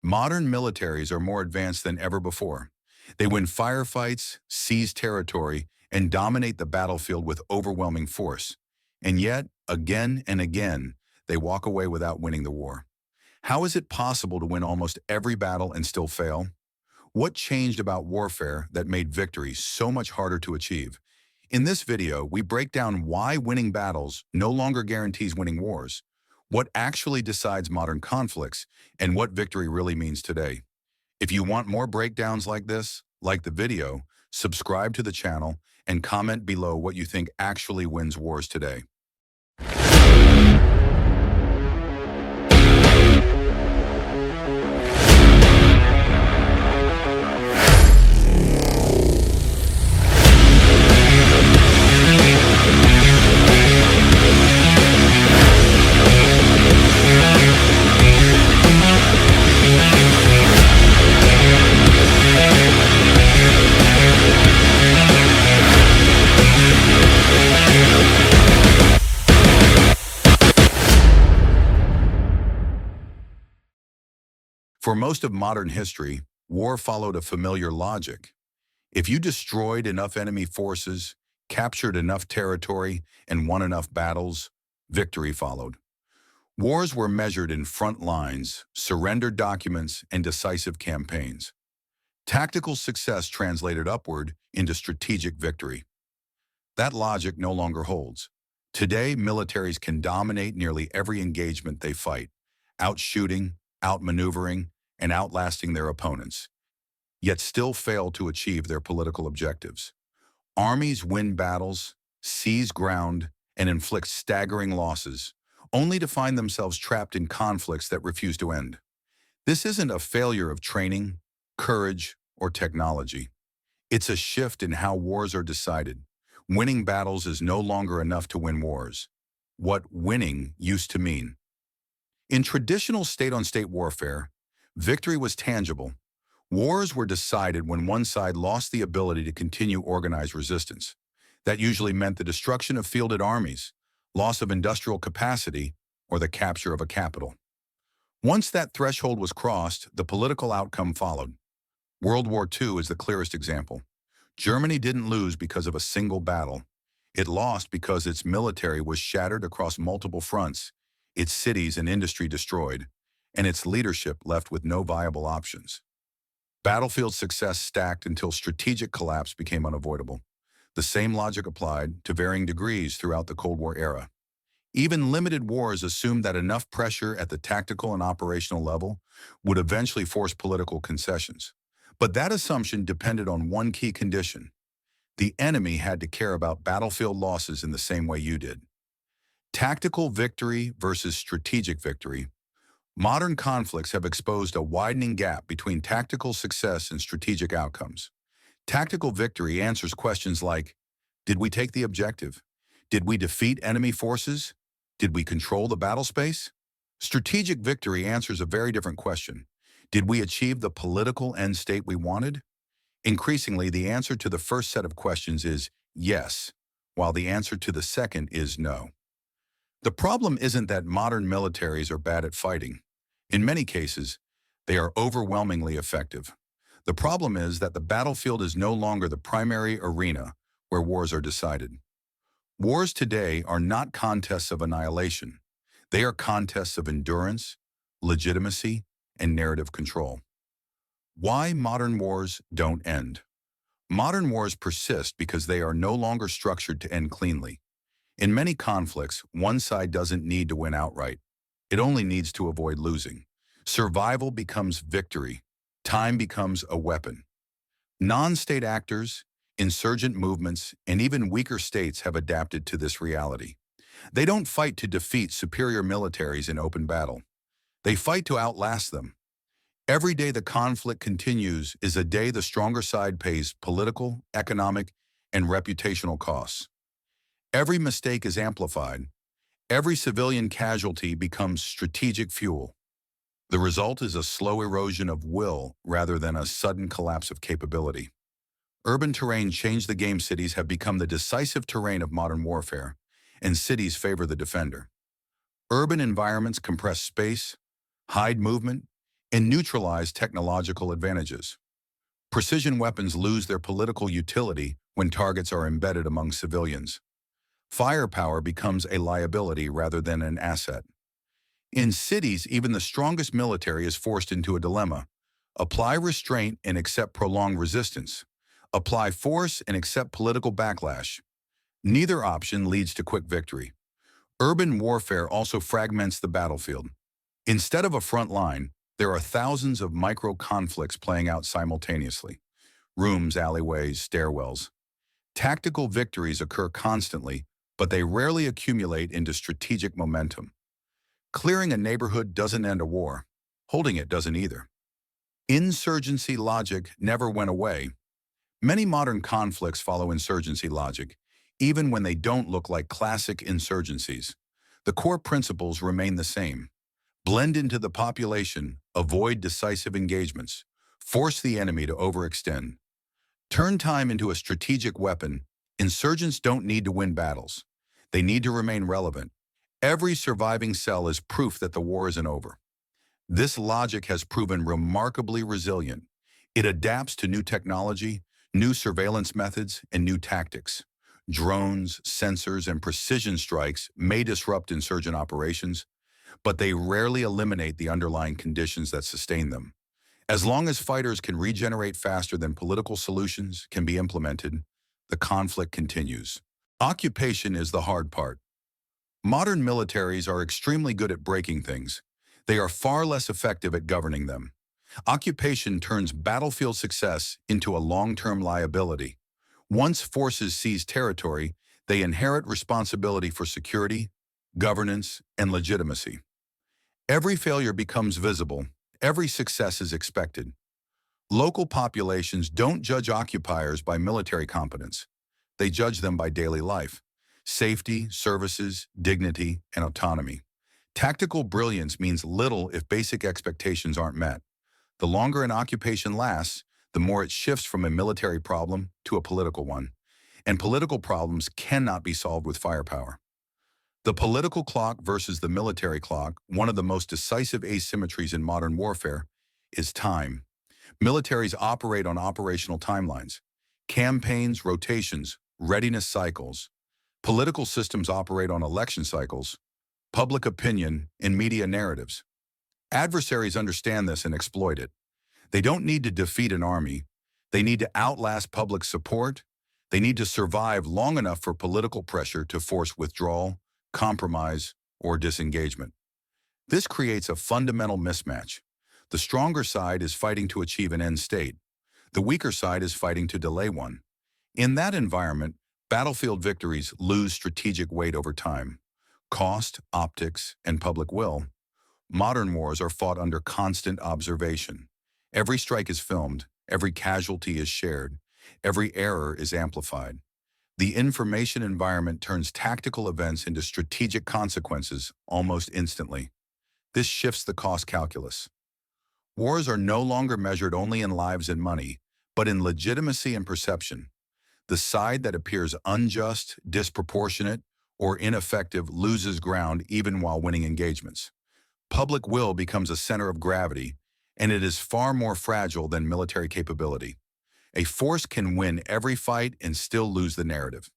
Modern militaries are more advanced than ever before. They win firefights, seize territory, and dominate the battlefield with overwhelming force. And yet, again and again, they walk away without winning the war. How is it possible to win almost every battle and still fail? What changed about warfare that made victory so much harder to achieve? In this video, we break down why winning battles no longer guarantees winning wars, what actually decides modern conflicts, and what victory really means today. If you want more breakdowns like this, like the video, subscribe to the channel, and comment below what you think actually wins wars today. For most of modern history, war followed a familiar logic. If you destroyed enough enemy forces, captured enough territory, and won enough battles, victory followed. Wars were measured in front lines, surrendered documents, and decisive campaigns. Tactical success translated upward into strategic victory. That logic no longer holds. Today, militaries can dominate nearly every engagement they fight, outshooting, outmaneuvering, and outlasting their opponents, yet still fail to achieve their political objectives. Armies win battles, seize ground, and inflict staggering losses, only to find themselves trapped in conflicts that refuse to end. This isn't a failure of training, courage, or technology. It's a shift in how wars are decided. Winning battles is no longer enough to win wars. What winning used to mean. In traditional state-on-state warfare, victory was tangible. Wars were decided when one side lost the ability to continue organized resistance. That usually meant the destruction of fielded armies, loss of industrial capacity, or the capture of a capital. Once that threshold was crossed, the political outcome followed. World War II is the clearest example. Germany didn't lose because of a single battle. It lost because its military was shattered across multiple fronts, its cities and industry destroyed, and its leadership left with no viable options. Battlefield success stacked until strategic collapse became unavoidable. The same logic applied to varying degrees throughout the Cold War era. Even limited wars assumed that enough pressure at the tactical and operational level would eventually force political concessions. But that assumption depended on one key condition. The enemy had to care about battlefield losses in the same way you did. Tactical victory versus strategic victory. Modern conflicts have exposed a widening gap between tactical success and strategic outcomes. Tactical victory answers questions like, did we take the objective? Did we defeat enemy forces? Did we control the battle space? Strategic victory answers a very different question. Did we achieve the political end state we wanted? Increasingly, the answer to the first set of questions is yes, while the answer to the second is no. The problem isn't that modern militaries are bad at fighting. In many cases, they are overwhelmingly effective. The problem is that the battlefield is no longer the primary arena where wars are decided. Wars today are not contests of annihilation. They are contests of endurance, legitimacy, and narrative control. Why modern wars don't end? Modern wars persist because they are no longer structured to end cleanly. In many conflicts, one side doesn't need to win outright. It only needs to avoid losing. Survival becomes victory. Time becomes a weapon. Non-state actors, insurgent movements, and even weaker states have adapted to this reality. They don't fight to defeat superior militaries in open battle. They fight to outlast them. Every day the conflict continues is a day the stronger side pays political, economic, and reputational costs. Every mistake is amplified. Every civilian casualty becomes strategic fuel. The result is a slow erosion of will rather than a sudden collapse of capability. Urban terrain changed the game. Cities have become the decisive terrain of modern warfare, and cities favor the defender. Urban environments compress space, hide movement, and neutralize technological advantages. Precision weapons lose their political utility when targets are embedded among civilians. Firepower becomes a liability rather than an asset. In cities, even the strongest military is forced into a dilemma. Apply restraint and accept prolonged resistance. Apply force and accept political backlash. Neither option leads to quick victory. Urban warfare also fragments the battlefield. Instead of a front line, there are thousands of micro-conflicts playing out simultaneously. Rooms, alleyways, stairwells. Tactical victories occur constantly, but they rarely accumulate into strategic momentum. Clearing a neighborhood doesn't end a war. Holding it doesn't either. Insurgency logic never went away. Many modern conflicts follow insurgency logic, even when they don't look like classic insurgencies. The core principles remain the same. Blend into the population, avoid decisive engagements, force the enemy to overextend. Turn time into a strategic weapon. Insurgents don't need to win battles. They need to remain relevant. Every surviving cell is proof that the war isn't over. This logic has proven remarkably resilient. It adapts to new technology, new surveillance methods, and new tactics. Drones, sensors, and precision strikes may disrupt insurgent operations, but they rarely eliminate the underlying conditions that sustain them. As long as fighters can regenerate faster than political solutions can be implemented, the conflict continues. Occupation is the hard part. Modern militaries are extremely good at breaking things. They are far less effective at governing them. Occupation turns battlefield success into a long-term liability. Once forces seize territory, they inherit responsibility for security, governance, and legitimacy. Every failure becomes visible. Every success is expected. Local populations don't judge occupiers by military competence. They judge them by daily life, safety, services, dignity, and autonomy. Tactical brilliance means little if basic expectations aren't met. The longer an occupation lasts, the more it shifts from a military problem to a political one. And political problems cannot be solved with firepower. The political clock versus the military clock, one of the most decisive asymmetries in modern warfare, is time. Militaries operate on operational timelines. Campaigns, rotations, readiness cycles. Political systems operate on election cycles, public opinion, and media narratives. Adversaries understand this and exploit it. They don't need to defeat an army. They need to outlast public support. They need to survive long enough for political pressure to force withdrawal, compromise, or disengagement. This creates a fundamental mismatch. The stronger side is fighting to achieve an end state. The weaker side is fighting to delay one. In that environment, battlefield victories lose strategic weight over time. Cost, optics, and public will. Modern wars are fought under constant observation. Every strike is filmed, every casualty is shared, every error is amplified. The information environment turns tactical events into strategic consequences almost instantly. This shifts the cost calculus. Wars are no longer measured only in lives and money, but in legitimacy and perception. The side that appears unjust, disproportionate, or ineffective loses ground even while winning engagements. Public will becomes a center of gravity, and it is far more fragile than military capability. A force can win every fight and still lose the narrative.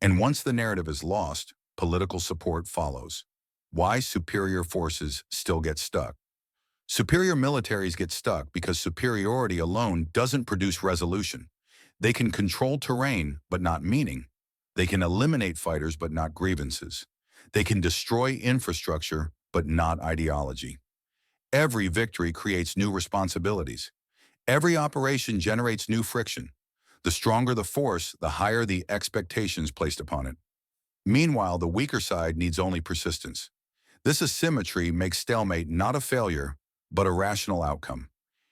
And once the narrative is lost, political support follows. Why superior forces still get stuck? Superior militaries get stuck because superiority alone doesn't produce resolution. They can control terrain, but not meaning. They can eliminate fighters, but not grievances. They can destroy infrastructure, but not ideology. Every victory creates new responsibilities. Every operation generates new friction. The stronger the force, the higher the expectations placed upon it. Meanwhile, the weaker side needs only persistence. This asymmetry makes stalemate not a failure, but a rational outcome.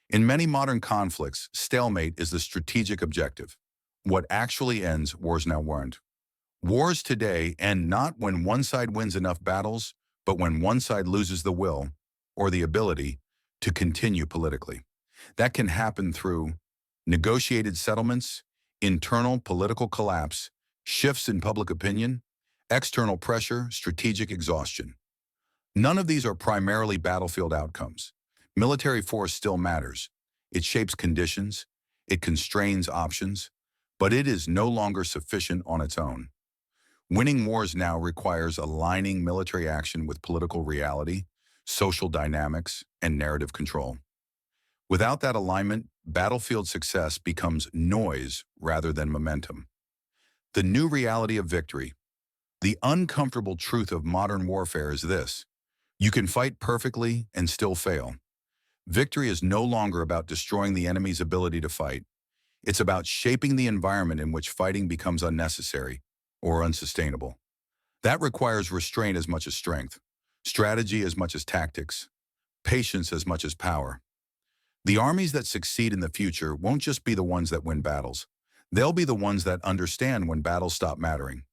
In many modern conflicts, stalemate is the strategic objective. What actually ends wars now weren't. Wars today end not when one side wins enough battles, but when one side loses the will, or the ability, to continue politically. That can happen through negotiated settlements, internal political collapse, shifts in public opinion, external pressure, strategic exhaustion. None of these are primarily battlefield outcomes. Military force still matters. It shapes conditions, it constrains options, but it is no longer sufficient on its own. Winning wars now requires aligning military action with political reality, social dynamics, and narrative control. Without that alignment, battlefield success becomes noise rather than momentum. The new reality of victory. The uncomfortable truth of modern warfare is this: you can fight perfectly and still fail. Victory is no longer about destroying the enemy's ability to fight. It's about shaping the environment in which fighting becomes unnecessary or unsustainable. That requires restraint as much as strength, strategy as much as tactics, patience as much as power. The armies that succeed in the future won't just be the ones that win battles. They'll be the ones that understand when battles stop mattering.